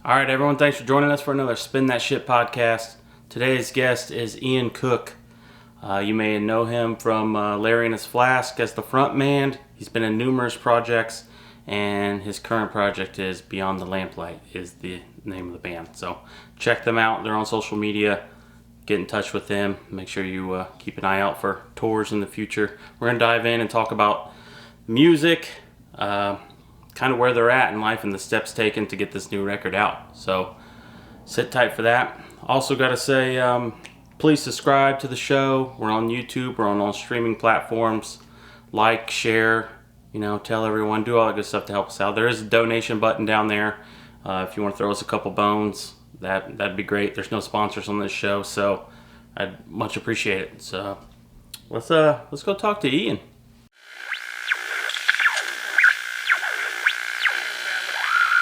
All right, everyone, thanks for joining us for another Spin That Shit podcast. Today's guest is Ian Cook. You may know him from Larry and his Flask as the front man. He's been in numerous projects, and his current project is Beyond the Lamplight is the name of the band. So check them out. They're on social media. Get in touch with them. Make sure you keep an eye out for tours in the future. We're going to dive in and talk about music, kind of where they're at in life and the steps taken to get this new record out. So sit tight for that. Also got to say, please subscribe to the show. We're on YouTube. We're on all streaming platforms. Like, share, tell everyone. Do all that good stuff to help us out. There is a donation button down there. If you want to throw us a couple bones, that'd be great. There's no sponsors on this show, so I'd much appreciate it. So let's go talk to Ian.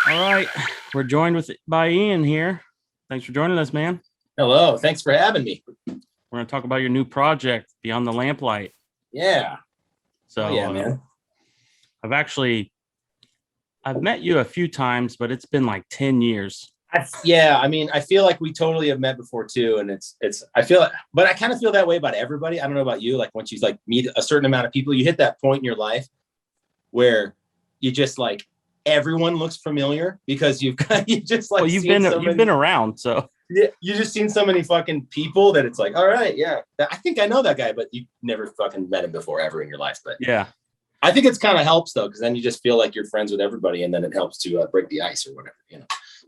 All right, we're joined by Ian here. Thanks for joining us, man. Hello, thanks for having me. We're going to talk about your new project, Beyond the Lamplight. Yeah. So, yeah, man. I've met you a few times, but it's been like 10 years. I feel like we totally have met before too, and but I kind of feel that way about everybody. I don't know about you. Like once you meet a certain amount of people, you hit that point in your life where you just everyone looks familiar because you've been around, so yeah, you just seen so many fucking people that it's all right, yeah, I think I know that guy, but you never fucking met him before ever in your life. But yeah, I think it's kind of helps though, because then you just feel like you're friends with everybody, and then it helps to break the ice or whatever,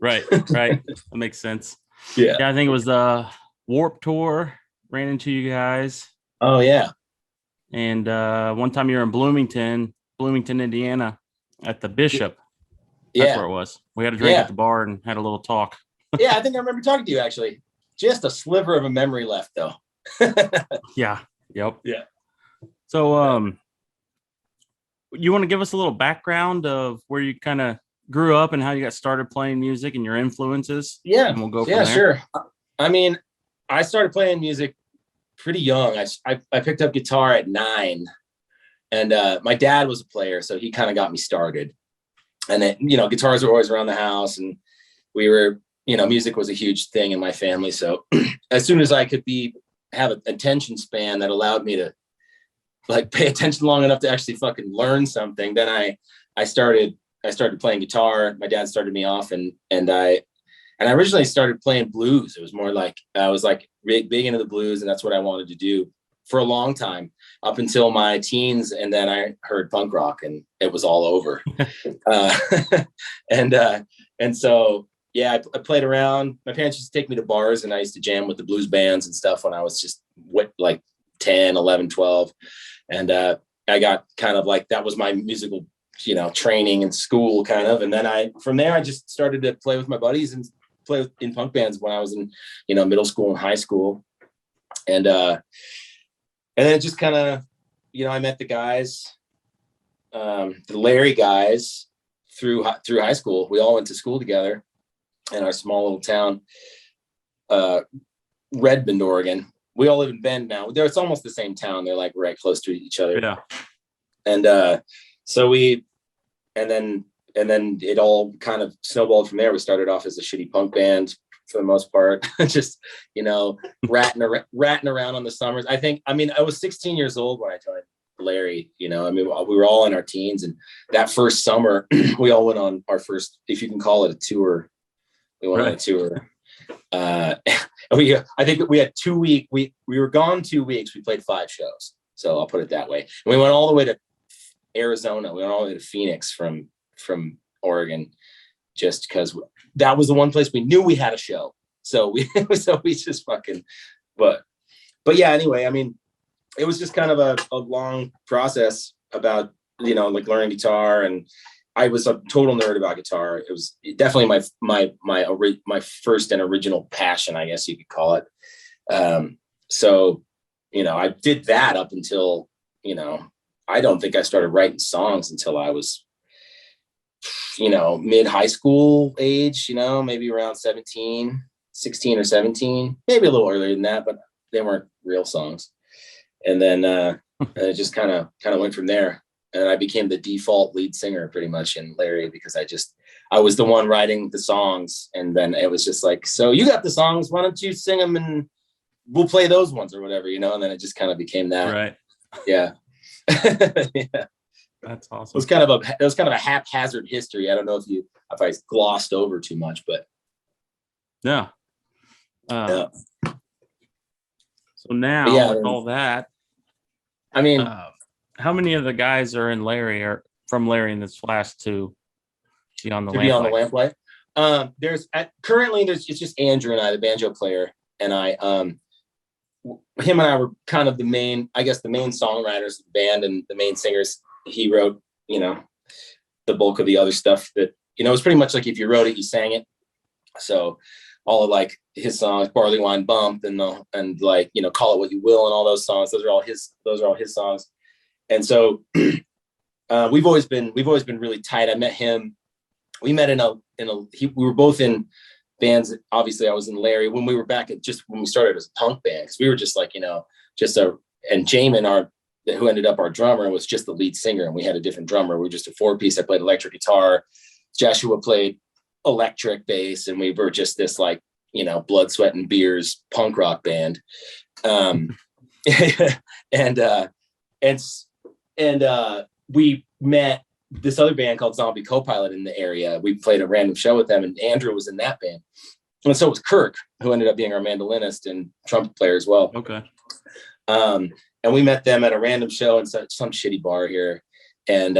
Right. That makes sense. Yeah, I think it was the Warp Tour. Ran into you guys. Oh yeah, and one time you were in Bloomington, Indiana, at the Bishop. That's where it was. We had a drink at the bar and had a little talk. Yeah, I think I remember talking to you actually. Just a sliver of a memory left though. Yeah. Yep. Yeah. So you want to give us a little background of where you kind of grew up and how you got started playing music and your influences? Yeah. And we'll go from there. Sure. I mean, I started playing music pretty young. I picked up guitar at 9, and my dad was a player, so he kind of got me started. And then, guitars were always around the house, and we were, music was a huge thing in my family. So as soon as I could have an attention span that allowed me to pay attention long enough to actually fucking learn something, then I started playing guitar. My dad started me off, and I originally started playing blues. It was more I was big into the blues, and that's what I wanted to do for a long time, up until my teens. And then I heard punk rock, and it was all over. And so, yeah, I played around. My parents used to take me to bars, and I used to jam with the blues bands and stuff when I was just 10, 11, 12. And I got kind of that was my musical, training in school kind of. And then from there, I just started to play with my buddies and play in punk bands when I was in, middle school and high school. And then it just kind of, I met the guys, the Larry guys through high school. We all went to school together in our small little town, Redmond, Oregon. We all live in Bend now. It's almost the same town. They're right close to each other. Yeah. And so and then it all kind of snowballed from there. We started off as a shitty punk band for the most part, just, ratting around on the summers. I was 16 years old when I joined Larry, we were all in our teens, and that first summer we all went on our first, if you can call it a tour. We went on a tour. I think we had 2 weeks. We were gone 2 weeks. We played 5 shows. So I'll put it that way. And we went all the way to Arizona. We went all the way to Phoenix from Oregon, just because that was the one place we knew we had a show. So we just fucking, but yeah, anyway, it was just kind of a long process about, learning guitar, and I was a total nerd about guitar. It was definitely my first and original passion, I guess you could call it. So, I did that up until, I don't think I started writing songs until I was mid high school age, maybe around 16 or 17, maybe a little earlier than that, but they weren't real songs. And then it just kind of went from there. And I became the default lead singer pretty much in Larry, because I was the one writing the songs. And then it was just like, so you got the songs, why don't you sing them and we'll play those ones or whatever, and then it just kind of became that. Right. Yeah. Yeah. That's awesome. It was kind of a haphazard history. I don't know if I glossed over too much, but yeah. yeah. So now with all that, I mean, how many of the guys are in Larry or from Larry in this Flask to be on the Lamplight? Currently it's just Andrew and I, the banjo player, and I, him and I were kind of the main songwriters of the band and the main singers. He wrote, the bulk of the other stuff that, it was pretty much like if you wrote it, you sang it. So all of like his songs, Barley Wine Bump and like, Call It What You Will and all those songs. Those are all his songs. And so we've always been really tight. I met him. We met we were both in bands. Obviously I was in Larry when we were back when we started as a punk band. Cause we were just like, and Jamin, who ended up our drummer, was just the lead singer. And we had a different drummer. We were just a 4-piece. I played electric guitar. Joshua played electric bass. And we were just this like, blood, sweat and beers punk rock band. And we met this other band called Zombie Copilot in the area. We played a random show with them, and Andrew was in that band. And so was Kirk, who ended up being our mandolinist and trumpet player as well. Okay. And we met them at a random show in some shitty bar here. And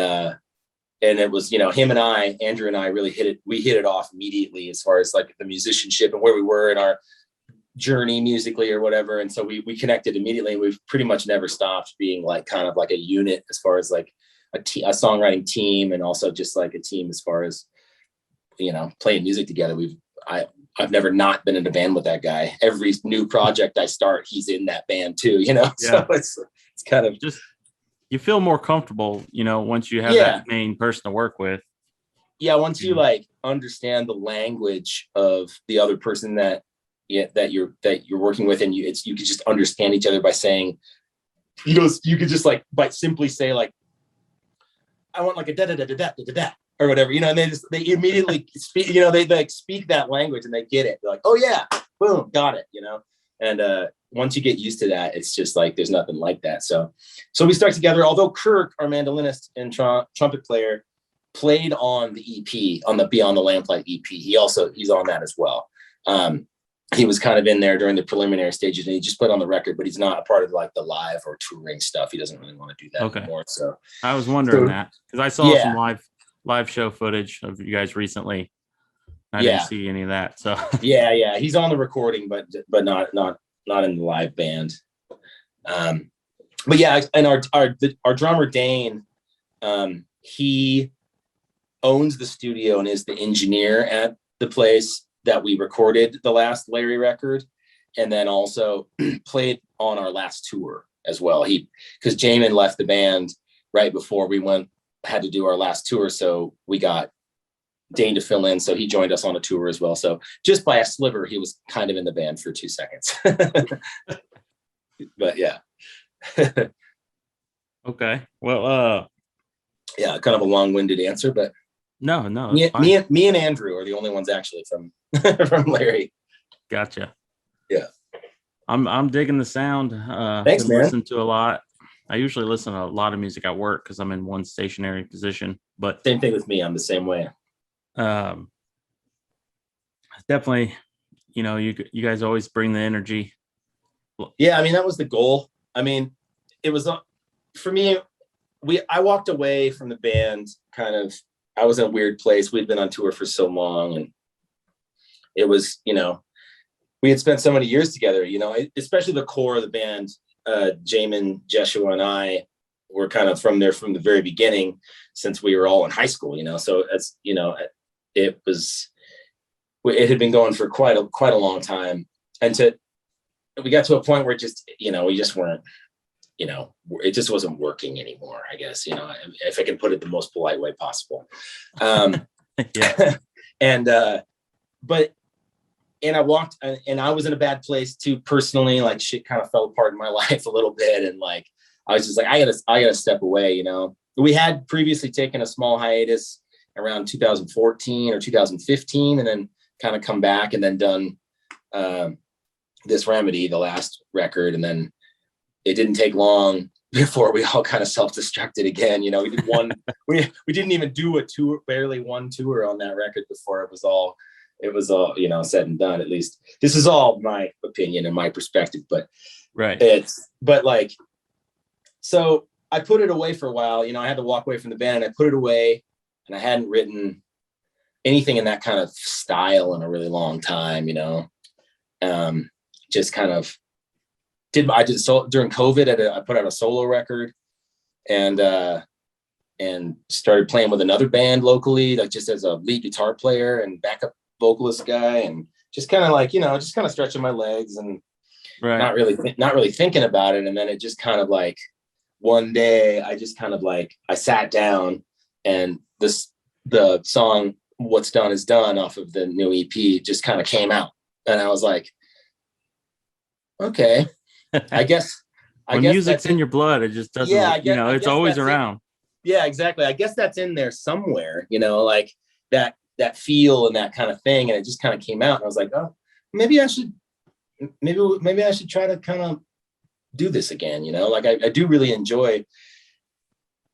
it was, him and I, Andrew and I really hit it off immediately as far as like the musicianship and where we were in our journey musically or whatever. And so we connected immediately, and we've pretty much never stopped being like kind of like a unit as far as like a songwriting team, and also just like a team as far as, playing music together. I've never not been in a band with that guy. Every new project I start, he's in that band too, Yeah. So it's kind of just, you feel more comfortable, once you have that main person to work with. Yeah. Once you like understand the language of the other person that you're working with, and you could just understand each other by saying, you could just like, by simply say like, I want like a da da da da da da da or whatever, and they immediately speak, they like speak that language and they get it. They're like, oh yeah, boom, got it, And once you get used to that, it's just like there's nothing like that. So we stuck together. Although Kirk, our mandolinist and trumpet player, played on the EP, on the Beyond the Lamplight EP. He's on that as well. He was kind of in there during the preliminary stages, and he just put on the record, but he's not a part of like the live or touring stuff. He doesn't really want to do that anymore. So I was wondering that, because I saw some live show footage of you guys recently. I didn't see any of that. So yeah, he's on the recording, but not in the live band. But yeah, and our drummer Dane, he owns the studio and is the engineer at the place that we recorded the last Larry record, and then also played on our last tour as well. Because Jamin left the band right before we had to do our last tour, so we got Dane to fill in, so he joined us on a tour as well. So just by a sliver, he was kind of in the band for 2 seconds. But yeah. Okay. Well, yeah, kind of a long-winded answer, but no. Me and Andrew are the only ones actually from from Larry. Gotcha. Yeah. I'm digging the sound. Thanks, man. Listen to a lot. I usually listen to a lot of music at work because I'm in one stationary position. But same thing with me. I'm the same way. Definitely, you guys always bring the energy. Yeah, I mean, that was the goal. I mean, it was for me. I walked away from the band kind of. I was in a weird place. We'd been on tour for so long, and it was, we had spent so many years together, especially the core of the band. Jamin, Jeshua, and I were kind of from the very beginning, since we were all in high school, so it's, it had been going for quite a long time. And we got to a point where just, we just weren't, it just wasn't working anymore, I guess, if I can put it the most polite way possible. Yeah. And but and I walked, and I was in a bad place too personally. Like shit kind of fell apart in my life a little bit, and like I was just like, I gotta step away. You know, we had previously taken a small hiatus around 2014 or 2015, and then kind of come back and then done this Remedy, the last record, and then it didn't take long before we all kind of self-destructed again. You know, we did one, we didn't even do a tour, barely one tour on that record before it was all, you know, said and done. At least this is all my opinion and my perspective, but like, so I put it away for a while. You know, I had to walk away from the band, and I put it away, and I hadn't written anything in that kind of style in a really long time, you know. Just kind of so during COVID, I put out a solo record, and started playing with another band locally, like just as a lead guitar player and backup vocalist guy, and just kind of like, you know, just kind of stretching my legs and not really thinking about it. And then it just kind of like one day I just kind of like, I sat down, and the song "What's Done Is Done" off of the new EP just kind of came out, and I was like, okay, I guess music's in your blood, it just doesn't, you know, it's always around. Yeah, exactly. I guess that's in there somewhere, you know, like that feel and that kind of thing. And it just kind of came out, and I was like, oh, maybe I should try to kind of do this again. You know, like I do really enjoy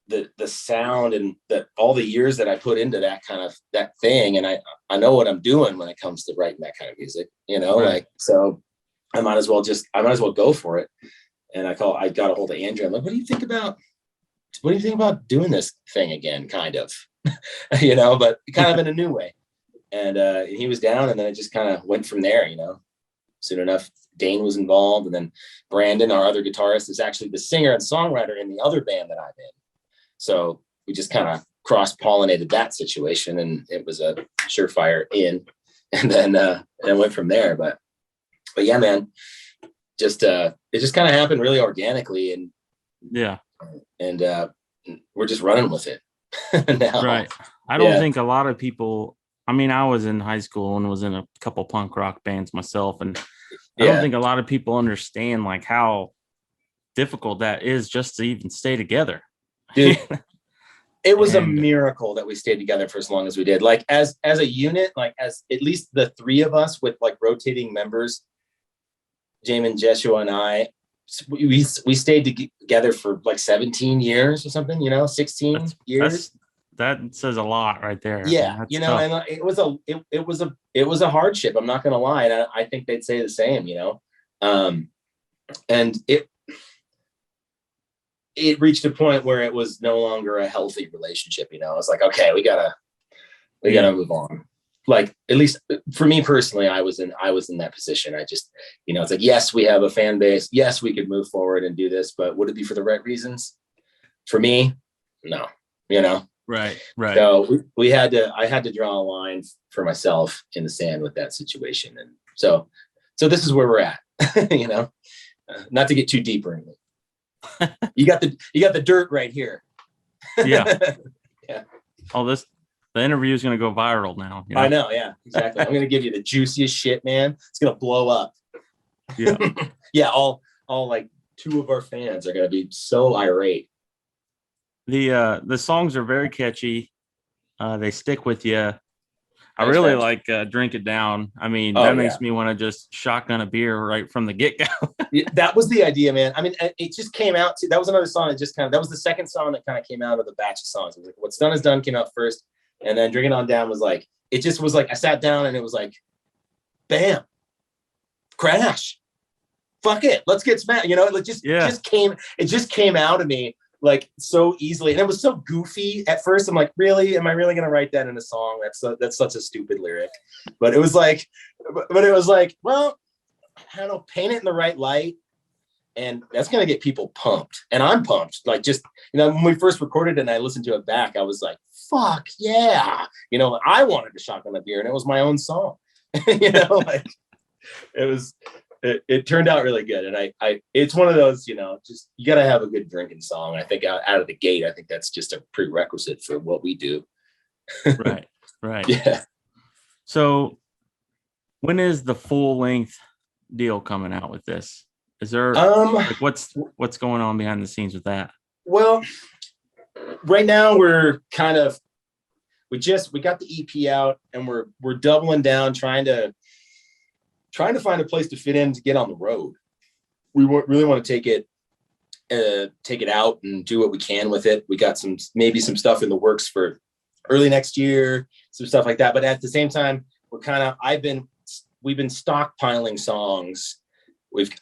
the sound and all the years that I put into that thing. And I know what I'm doing when it comes to writing that kind of music, you know, like, so I might as well go for it. And I got a hold of Andrew. I'm like, what do you think about doing this thing again? Kind of, you know, but kind of in a new way. And he was down, and then it just kind of went from there, you know. Soon enough, Dane was involved, and then Brandon, our other guitarist, is actually the singer and songwriter in the other band that I'm in. So we just kind of cross-pollinated that situation, and it was a surefire in, and then went from there. But yeah, man, just it just kind of happened really organically, and we're just running with it now. Right. I don't think a lot of people, I mean, I was in high school and was in a couple punk rock bands myself, and I don't think a lot of people understand like how difficult that is just to even stay together. Dude, it was a miracle that we stayed together for as long as we did. Like as a unit, like as at least the three of us with like rotating members, Jamin, Jeshua, and I, we stayed together for like 17 years or something, you know, 16 years. That says a lot right there. Yeah, you know, tough. And it was a hardship. I'm not going to lie, and I think they'd say the same, you know. And it reached a point where it was no longer a healthy relationship. You know, it's like, okay, we gotta move on. Like, at least for me personally, I was in that position. I just, you know, it's like, yes, we have a fan base. Yes, we could move forward and do this, but would it be for the right reasons? For me, no, you know? Right. So I had to draw a line for myself in the sand with that situation. And so this is where we're at, you know, not to get too deep or anything. You got the dirt right here. Yeah. Yeah. The interview is going to go viral now. You know? I know. Yeah, exactly. I'm going to give you the juiciest shit, man. It's going to blow up. Yeah. Yeah. All like two of our fans are going to be so irate. The songs are very catchy. They stick with you. I really like Drink It Down. I mean, that makes me want to just shotgun a beer right from the get-go. Yeah, that was the idea, man. I mean, it just came out. That was another song. That was the second song that kind of came out of the batch of songs. It was like, What's Done Is Done came out first. And then Drink It On Down was like, it just was like, I sat down and it was like, bam, crash. Fuck it. Let's get smashed. You know, it just came out of me like so easily. And it was so goofy at first. I'm like, really? Am I really going to write that in a song? That's such a stupid lyric. But it was like, well, I don't know, paint it in the right light. And that's going to get people pumped. And I'm pumped. Like, just, you know, when we first recorded it and I listened to it back, I was like, fuck yeah. You know, I wanted to shotgun a beer, and it was my own song. You know, like it turned out really good. And I it's one of those, you know, just, you got to have a good drinking song. I think out of the gate, I think that's just a prerequisite for what we do. Right. Right. Yeah. So when is the full length deal coming out with this? Is there like what's going on behind the scenes with that? Well, right now we're kind of we got the EP out, and we're doubling down, trying to find a place to fit in to get on the road. We really want to take it out and do what we can with it. We got maybe some stuff in the works for early next year, some stuff like that. But at the same time, we've been stockpiling songs.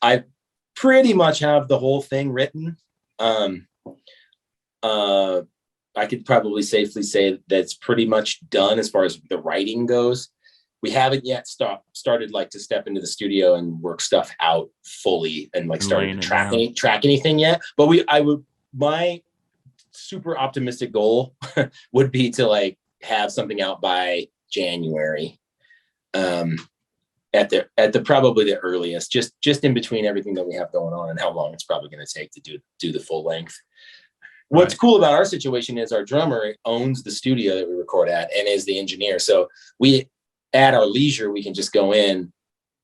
I pretty much have the whole thing written. I could probably safely say that's pretty much done as far as the writing goes. We haven't yet started like to step into the studio and work stuff out fully and like started to track anything yet. But my super optimistic goal would be to like have something out by January. At the probably the earliest, just in between everything that we have going on and how long it's probably going to take to do the full length. What's cool about our situation is our drummer owns the studio that we record at and is the engineer. So we, at our leisure, we can just go in.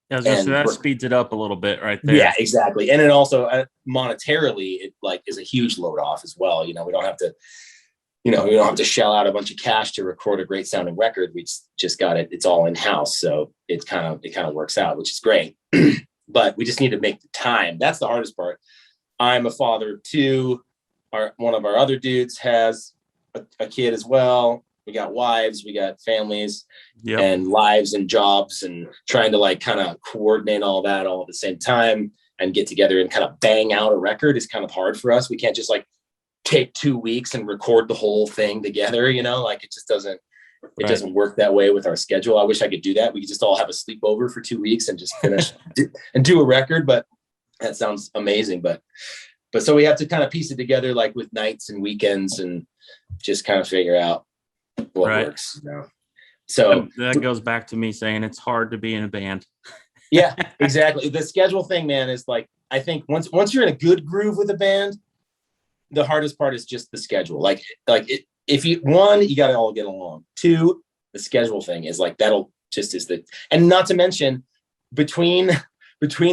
Yeah, so that speeds it up a little bit right there. Yeah, exactly. And it also monetarily, it like is a huge load off as well. We don't have to shell out a bunch of cash to record a great sounding record. We just got it. It's all in house. So it kind of works out, which is great. But we just need to make the time. That's the hardest part. I'm a father of two. One of our other dudes has a kid as well. We got wives, we got families, and lives and jobs, and trying to like kind of coordinate all that all at the same time and get together and kind of bang out a record is kind of hard for us. We can't just like take 2 weeks and record the whole thing together, like it just doesn't work that way with our schedule. I wish I could do that. We could just all have a sleepover for 2 weeks and just finish and do a record, but that sounds amazing. But so we have to kind of piece it together, like with nights and weekends, and just kind of figure out what works. So that goes back to me saying it's hard to be in a band. Yeah, exactly. The schedule thing, man, is like, I think once you're in a good groove with a band, the hardest part is just the schedule. If you got to all get along. 2, the schedule thing is like, and not to mention between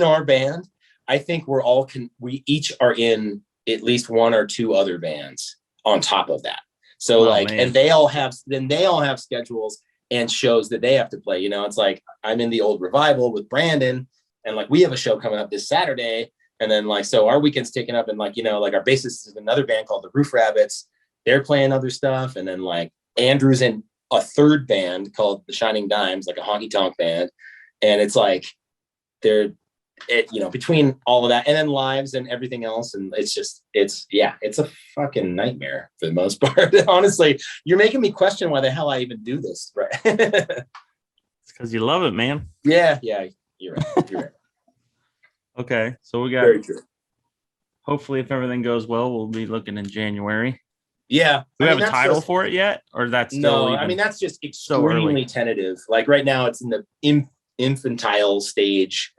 our band, I think we each are in at least 1 or 2 other bands on top of that. So and they all have schedules and shows that they have to play. It's like I'm in the Old Revival with Brandon, and like we have a show coming up this Saturday, and then like so our weekend's taken up, and like like our bassist is in another band called the Roof Rabbits. They're playing other stuff, and then like Andrew's in a third band called the Shining Dimes, like a honky tonk band, and it's like between all of that and then lives and everything else, and it's a fucking nightmare for the most part. Honestly, you're making me question why the hell I even do this. Right? It's because you love it, man. Yeah, you're right. Okay, so we got. Very true. Hopefully, if everything goes well, we'll be looking in January. Yeah. Do we have a title for it yet, or that's still that's just extremely tentative. Like right now, it's in the infantile stage.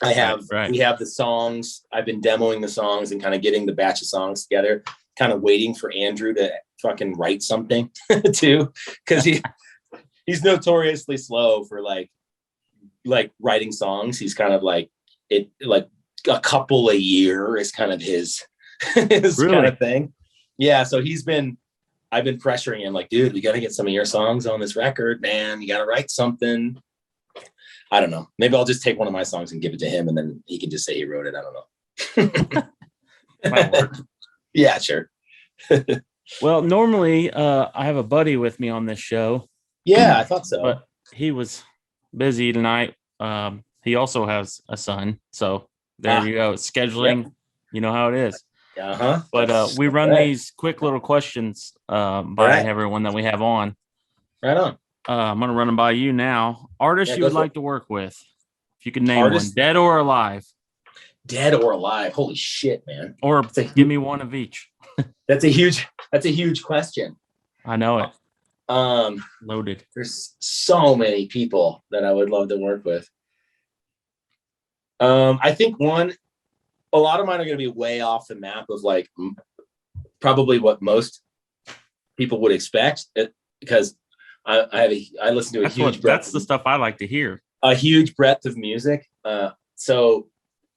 We have the songs. I've been demoing the songs and kind of getting the batch of songs together, kind of waiting for Andrew to fucking write something too. Cause he's notoriously slow for like writing songs. He's kind of like a couple a year is kind of his kind of thing. Yeah. So I've been pressuring him like, dude, we got to get some of your songs on this record, man. You got to write something. I don't know. Maybe I'll just take one of my songs and give it to him, and then he can just say he wrote it. I don't know. Might work. Yeah, sure. Well, normally I have a buddy with me on this show. Yeah, I thought so. But he was busy tonight. He also has a son. So there you go. Scheduling, you know how it is. Uh-huh. But we run these quick little questions by everyone that we have on. Right on. I'm going to run them by you now. Artists you would like to work with? If you could name one, dead or alive. Dead or alive. Holy shit, man. Or give me one of each. That's a huge question. I know it. Loaded. There's so many people that I would love to work with. I think a lot of mine are going to be way off the map of like probably what most people would expect, because I listen to That's the stuff I like to hear. A huge breadth of music. So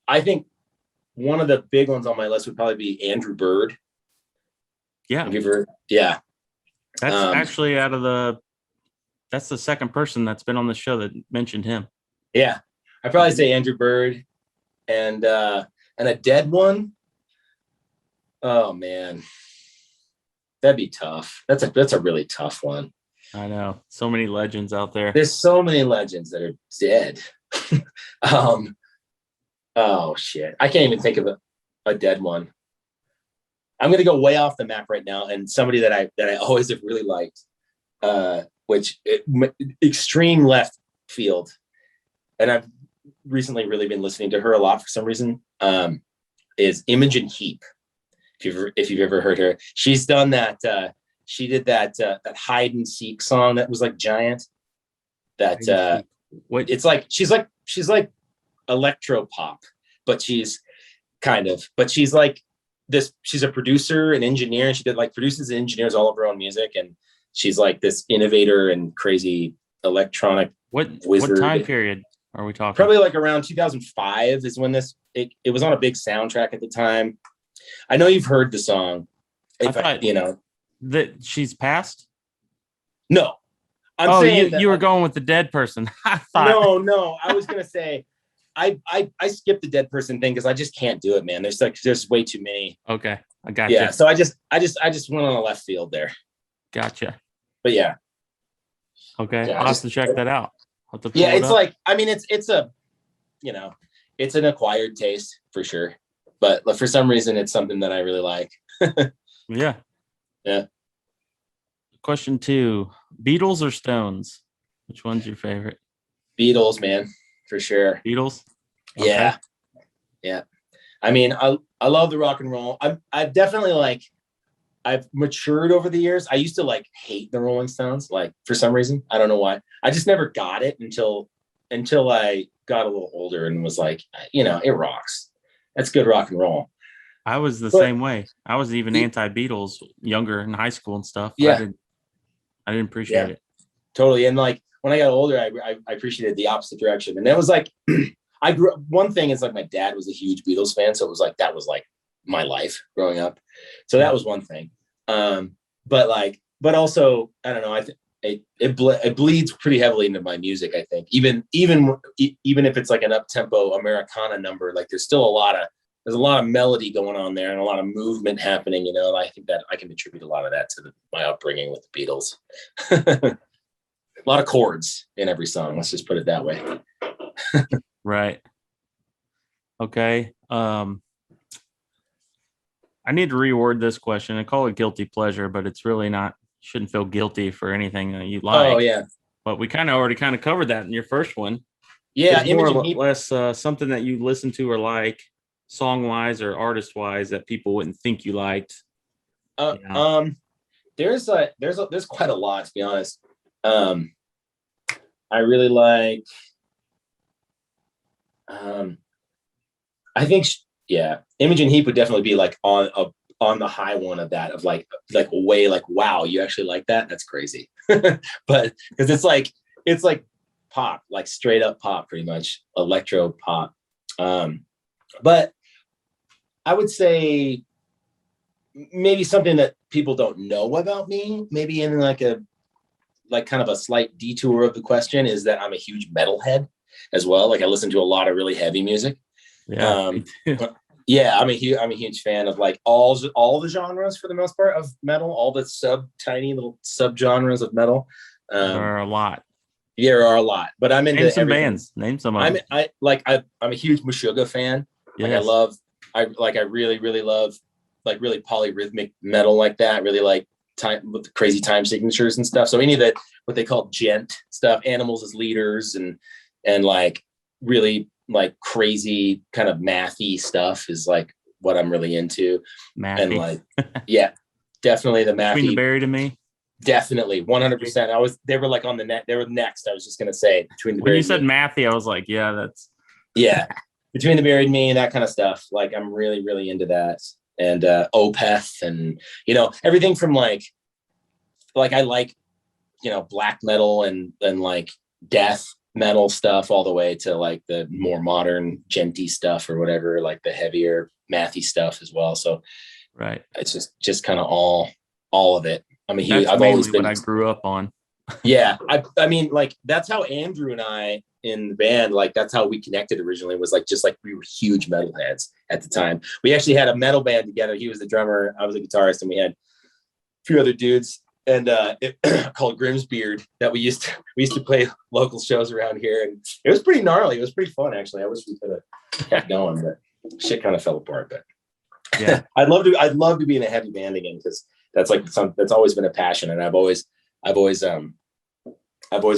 I think one of the big ones on my list would probably be Andrew Bird. Yeah. Yeah. That's actually that's the second person that's been on the show that mentioned him. Yeah. I'd probably say Andrew Bird and a dead one. Oh man. That'd be tough. That's a really tough one. I know. So many legends out there. There's so many legends that are dead. Oh shit. I can't even think of a dead one. I'm gonna go way off the map right now, and somebody that I always have really liked, extreme left field, and I've recently really been listening to her a lot for some reason. Is Imogen Heap. If you've ever heard her, she's done that. She did that hide and seek song that was like giant. That what? It's like she's like electro pop, but she's like this. She's a producer and engineer, and she did like produces and engineers all of her own music, and she's like this innovator and crazy electronic wizard. What time period are we talking? Probably like around 2005 is when it was on a big soundtrack at the time. I know you've heard the song. That she's passed. No, I'm saying you were going with the dead person. I thought. No. I was gonna say, I skipped the dead person thing because I just can't do it, man. There's way too many. Okay, I got you. Yeah, so I just went on a left field there. Gotcha. But yeah. Okay, I'll have to check that out. It's like, I mean, it's a, it's an acquired taste for sure, but for some reason it's something that I really like. Yeah. Question 2: Beatles or Stones? Which one's your favorite? Beatles, man, for sure. Beatles. Okay. Yeah. I mean, I love the rock and roll. I've definitely I've matured over the years. I used to hate the Rolling Stones, for some reason. I don't know why. I just never got it until I got a little older and was like, it rocks. That's good rock and roll. I was the same way. I was even anti-Beatles younger in high school and stuff. Yeah. I didn't appreciate it. Totally. And when I got older, I appreciated the opposite direction. And that was I grew up. One thing is my dad was a huge Beatles fan. So it was that was my life growing up. So that was one thing. But also, I don't know. I think it bleeds pretty heavily into my music. I think even if it's an up-tempo Americana number, there's still a lot of melody going on there and a lot of movement happening. I think that I can attribute a lot of that to my upbringing with the Beatles. A lot of chords in every song. Let's just put it that way. Right. Okay. I need to reword this question. I call it guilty pleasure, but it's really not. You shouldn't feel guilty for anything that you like. Oh yeah. But we already covered that in your first one. Yeah. It's more or less something that you listen to or like, song wise or artist wise, that people wouldn't think you liked. There's quite a lot, to be honest. I really like. I think Imogen Heap would definitely be on the high one of that, of way wow, you actually like that? That's crazy. But because it's pop, straight up pop, pretty much electro pop. But I would say maybe something that people don't know about me, maybe in kind of a slight detour of the question, is that I'm a huge metalhead as well. I listen to a lot of really heavy music. Yeah. Yeah, I'm a huge fan of all the genres for the most part of metal, all the tiny little subgenres of metal. There are a lot. Yeah, there are a lot, but I'm into some everything. bands. Name some of them. I'm a huge Meshuggah fan. Yes. I really, really love really polyrhythmic metal like that. Really like time with crazy time signatures and stuff. So any of that, what they call gent stuff, Animals as Leaders, and really crazy kind of mathy stuff is what I'm really into. Mathy. And yeah, definitely the mathy. Between the Buried and Me. Definitely 100%. They were on the net. They were next. I was just gonna say Between the when Buried. You said mathy, I was like, yeah, that's Between the Buried and Me and that kind of stuff. I'm really, really into that. And Opeth and everything from I like black metal and like death metal stuff all the way to like the more modern genty stuff or whatever, like the heavier mathy stuff as well. So right, it's just kind of all of it. I mean, that's I've mainly always been what I grew up on. Yeah. I mean, like that's how Andrew and I in the band, like that's how we connected originally, was like just like we were huge metalheads at the time. We actually had a metal band together. He was the drummer, I was a guitarist, and we had a few other dudes and called Grimsbeard that we used to play local shows around here, and it was pretty gnarly. It was pretty fun actually. I wish we could have kept going, but shit kind of fell apart. But Yeah, I'd love to be in a heavy band again, because that's like that's always been a passion, and I've always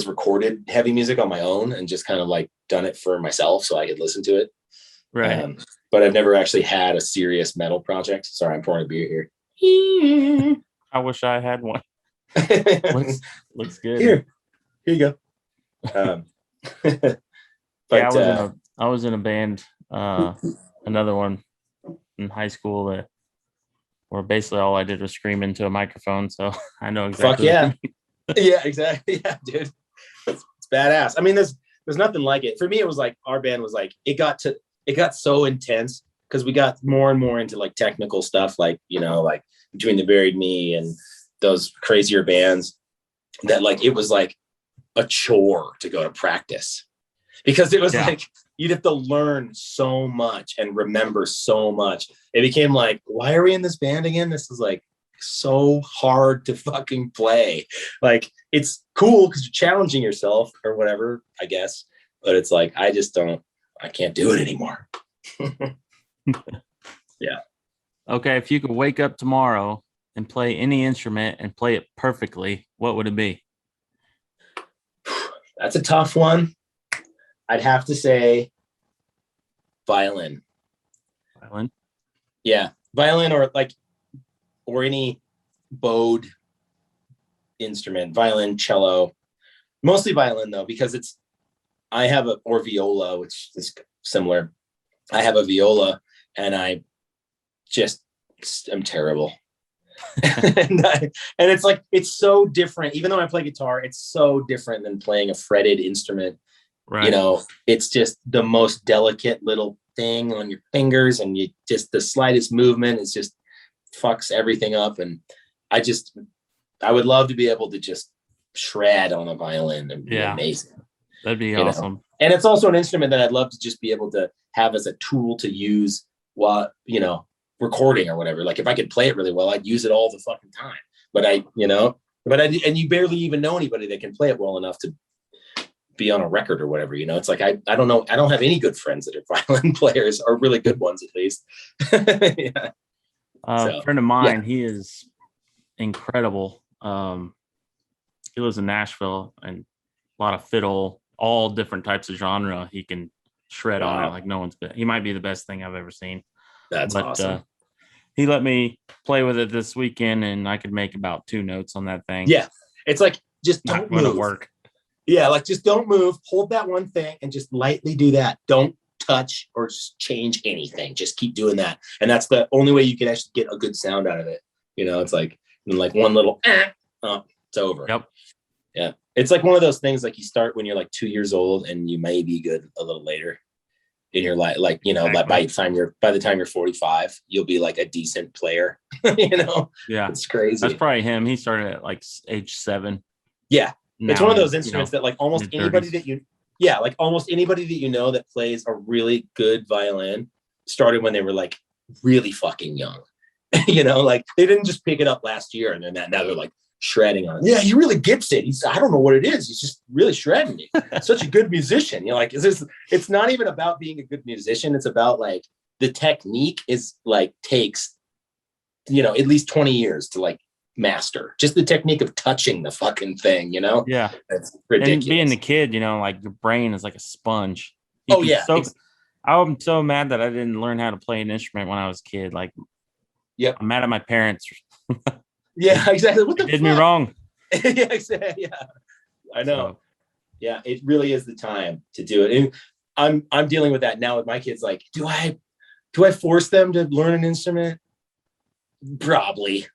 recorded heavy music on my own and just kind of like done it for myself so I could listen to it. right. But I've never actually had a serious metal project. Sorry, I'm pouring a beer here. I wish I had one. Looks good. Here you go. But Yeah, I was in a band, another one in high school where basically all I did was scream into a microphone. So I know exactly. Fuck yeah. Yeah, exactly. Yeah, dude. It's badass. I mean, there's nothing like it. For me, it was like our band was like, it got so intense because we got more and more into like technical stuff, like, like Between the Buried Me and those crazier bands, that like it was like a chore to go to practice, because it was like you'd have to learn so much and remember so much. It became like, why are we in this band again? This is like so hard to fucking play. Like, it's cool because you're challenging yourself or whatever, I guess, but it's like I can't do it anymore. Yeah. Okay, if you could wake up tomorrow and play any instrument and play it perfectly, what would it be? That's a tough one. I'd have to say violin. Violin? Yeah, violin, or any bowed instrument, violin, cello, mostly violin though, because or viola, which is similar. I have a viola and I just am terrible. and it's like, it's so different. Even though I play guitar, it's so different than playing a fretted instrument. Right. It's just the most delicate little thing on your fingers, and you just, the slightest movement is just fucks everything up. And I would love to be able to just shred on a violin and be amazing. That'd be awesome. And it's also an instrument that I'd love to just be able to have as a tool to use while, recording or whatever. Like, if I could play it really well, I'd use it all the fucking time. And you barely even know anybody that can play it well enough to be on a record or whatever. It's like, I don't know. I don't have any good friends that are violin players, or really good ones at least. Yeah. A friend of mine, he is incredible. He lives in Nashville, and a lot of fiddle, all different types of genre. He can shred on it like no one's been. He might be the best thing I've ever seen. That's awesome. He let me play with it this weekend, and I could make about 2 notes on that thing. Yeah, it's like, just don't move. Work. Yeah, like, just don't move. Hold that one thing and just lightly do that. Don't touch or just change anything. Just keep doing that, and that's the only way you can actually get a good sound out of it. It's like one little, it's over. Yep. Yeah, it's like one of those things, like, you start when you're like 2 years old, and you may be good a little later in your life. Like, exactly. by the time you're 45, you'll be like a decent player. Yeah, it's crazy. That's probably him. He started at like age 7. Yeah. Now, it's one of those instruments that like almost anybody 30s. that plays a really good violin started when they were like really fucking young. Like, they didn't just pick it up last year and then now they're like shredding on it. Yeah, he really gets it. I don't know what it is. He's just really shredding it. Such a good musician. Like, it's not even about being a good musician. It's about like the technique is like takes, at least 20 years to like master, just the technique of touching the fucking thing. Yeah, that's ridiculous. And being the kid, like, your brain is like a sponge. I'm so mad that I didn't learn how to play an instrument when I was a kid. Like, yep, I'm mad at my parents. Yeah, exactly. What the fuck? Did me wrong. Yeah, exactly. Yeah, I know. So, yeah, it really is the time to do it. And I'm dealing with that now with my kids. Like, do I force them to learn an instrument? Probably.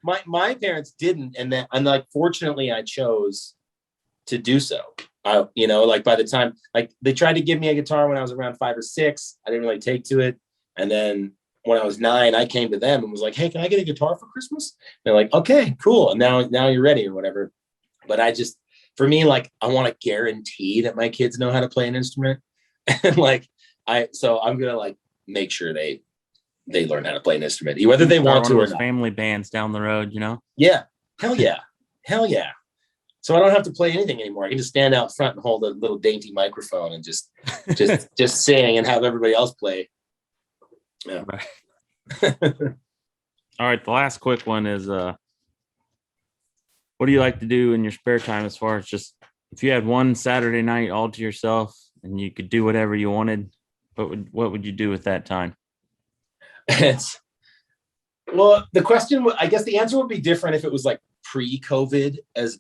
Like my parents didn't, and like fortunately I chose to do so. Like by the time, like they tried to give me a guitar when I was around 5 or 6, I didn't really take to it. And then when I was 9, I came to them and was like, "Hey, can I get a guitar for Christmas?" And they're like, "Okay, cool." And now you're ready or whatever. But for me, like I want to guarantee that my kids know how to play an instrument. And like so I'm gonna like make sure they learn how to play an instrument, whether they want to or not. Family bands down the road, Yeah, hell yeah. So I don't have to play anything anymore. I can just stand out front and hold a little dainty microphone and just sing and have everybody else play. Yeah. Right. All right. The last quick one is, what do you like to do in your spare time, as far as just if you had one Saturday night all to yourself and you could do whatever you wanted, what would you do with that time? Well, the question, I guess the answer would be different if it was like pre-COVID as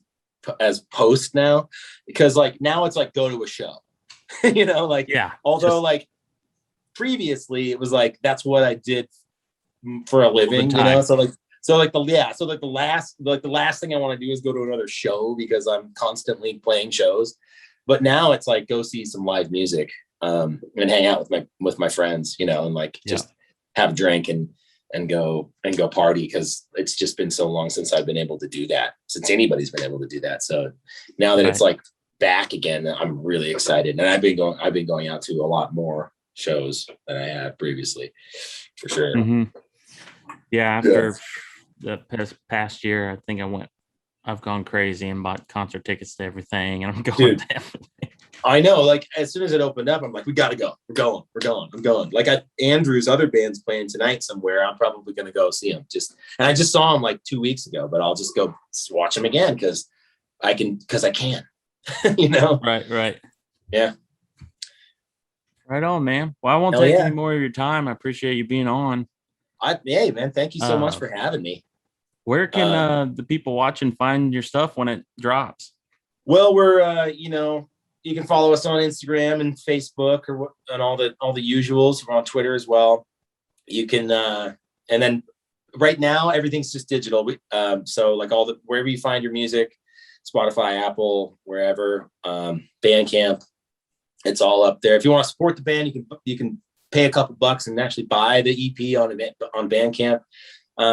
post now, because like now it's like go to a show, yeah. Although like previously it was like that's what I did for a living, So the last thing I want to do is go to another show because I'm constantly playing shows. But now it's like go see some live music, and hang out with my friends, and like just have a drink and go party, because it's just been so long since I've been able to do that, since anybody's been able to do that. So now that it's like back again, I'm really excited. And I've been going out to a lot more shows than I have previously, for sure. Mm-hmm. Yeah. After the past year, I think I've gone crazy and bought concert tickets to everything, and I'm going to everything. I know, like as soon as it opened up, I'm like, we gotta go. We're going. Like Andrew's other band's playing tonight somewhere. I'm probably gonna go see him. And I just saw him like 2 weeks ago, but I'll just go watch him again because I can. Right. Yeah. Right on, man. Well, I won't take any more of your time. I appreciate you being on. Hey, man, thank you so much for having me. Where can the people watching find your stuff when it drops? Well, we're you can follow us on Instagram and Facebook and all the usuals. We're on Twitter as well. You can and then right now everything's just digital. So like wherever you find your music, Spotify, Apple, wherever, Bandcamp, it's all up there. If you want to support the band, you can pay a couple bucks and actually buy the EP on Bandcamp.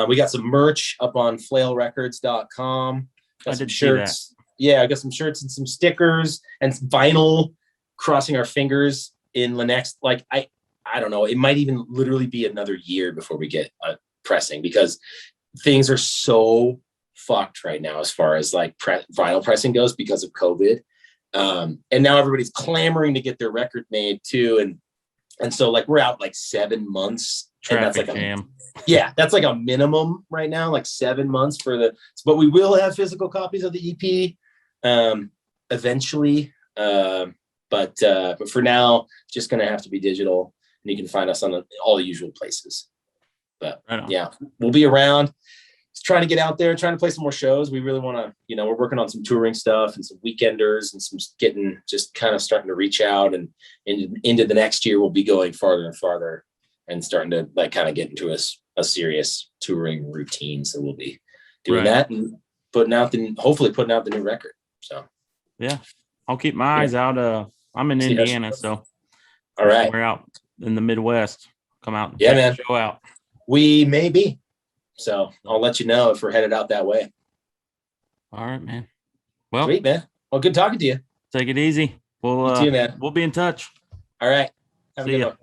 We got some merch up on flailrecords.com. Got some shirts. Yeah, I got some shirts and some stickers and some vinyl. Crossing our fingers in the next, like, I don't know. It might even literally be another year before we get pressing, because things are so fucked right now as far as like vinyl pressing goes because of COVID. And now everybody's clamoring to get their record made too. And so like we're out like 7 months. Traffic jam. That's like a minimum right now, like 7 months but we will have physical copies of the EP eventually. But for now, just going to have to be digital, and you can find us on all the usual places. But we'll be around. Just trying to get out there, trying to play some more shows. We really want to, we're working on some touring stuff and some weekenders and some just kind of starting to reach out, and into the next year, we'll be going farther and farther and starting to like kind of get into a serious touring routine. So we'll be doing that and hopefully putting out the new record. So, yeah, I'll keep my eyes out. I'm in Indiana, so all right, we're out in the Midwest. Come out and check the show out. We may be. So I'll let you know if we're headed out that way. All right, man. Well, sweet, man. Well, good talking to you. Take it easy. You too, man. We'll be in touch. All right. Have See a good ya. one.